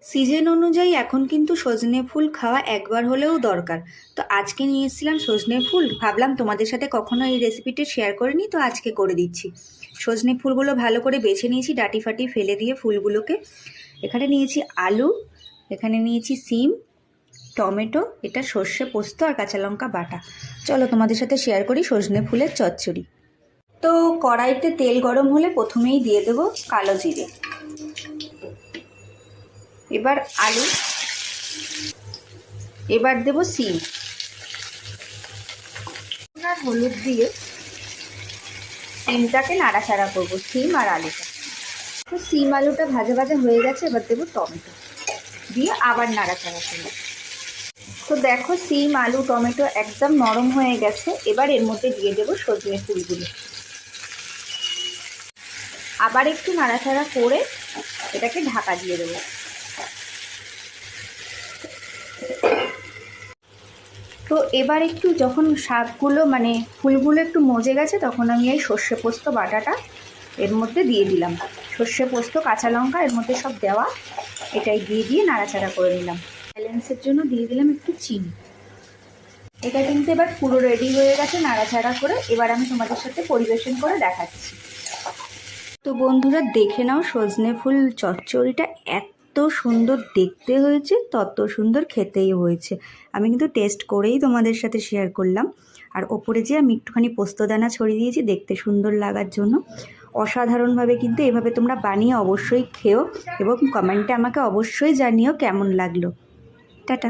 Season অনুযায়ী এখন কিন্তু সজনে ফুল খাওয়া একবার হলেও দরকার। তো আজকে নিয়ে এসেছিলাম সজনে ফুল, ভাবলাম তোমাদের সাথে কখনো এই রেসিপিটা শেয়ার করিনি, তো আজকে করে দিচ্ছি। সজনে ফুলগুলো ভালো করে বেছে নিয়েছি, ডাঁটি ফাটি ফেলে দিয়ে ফুলগুলোকে। এখানে নিয়েছি আলু, এখানে নিয়েছি সিম, টমেটো, এটা সর্ষে পোস্ত আর কাঁচা লঙ্কা বাটা। চলো তোমাদের সাথে শেয়ার করি সজনে ফুলের চচ্চড়ি। তো কড়াইতে তেল গরম হলে প্রথমেই দিয়ে দেবো কালো জিরে, এবার আলু, এবার দেব সিম আর হলুদ দিয়ে সিমটাকে নাড়াচাড়া করবো, সিম আর আলুটা। তো সিম আলুটা ভাজা ভাজা হয়ে গেছে, এবার দেবো টমেটো দিয়ে আবার নাড়াচাড়া করবো। তো দেখো সিম আলু টমেটো একদম নরম হয়ে গেছে, এবার এর মধ্যে দিয়ে দেবো সজনে ফুলগুলো। আবার একটু নাড়াচাড়া করে এটাকে ঢাকা দিয়ে দেবো। তো এবার একটু যখন শাকগুলো মানে ফুলগুলো একটু মজে গেছে, তখন আমি এই সর্ষে পোস্ত বাটাটা এর মধ্যে দিয়ে দিলাম। সর্ষে পোস্ত কাঁচা লঙ্কা এর মধ্যে সব দেওয়া, এটাই দিয়ে নাড়াচাড়া করে নিলাম। ব্যালেন্সের জন্য দিয়ে দিলাম একটু চিনি। এটা কিন্তু এবার পুরো রেডি হয়ে গেছে নাড়াচাড়া করে। এবার আমি তোমাদের সাথে পরিবেশন করে দেখাচ্ছি। তো বন্ধুরা দেখে নাও, সজনে ফুল চচ্চড়িটা এত সুন্দর দেখতে হয়েছে, তত সুন্দর খেতেই হয়েছে। আমি কিন্তু টেস্ট করেই তোমাদের সাথে শেয়ার করলাম। আর ওপরে যে আমি একটুখানি পোস্তদানা ছড়িয়ে দিয়েছি দেখতে সুন্দর লাগার জন্য। অসাধারণভাবে কিন্তু এভাবে তোমরা বানিয়ে অবশ্যই খেও এবং কমেন্টে আমাকে অবশ্যই জানিও কেমন লাগলো। টাটা।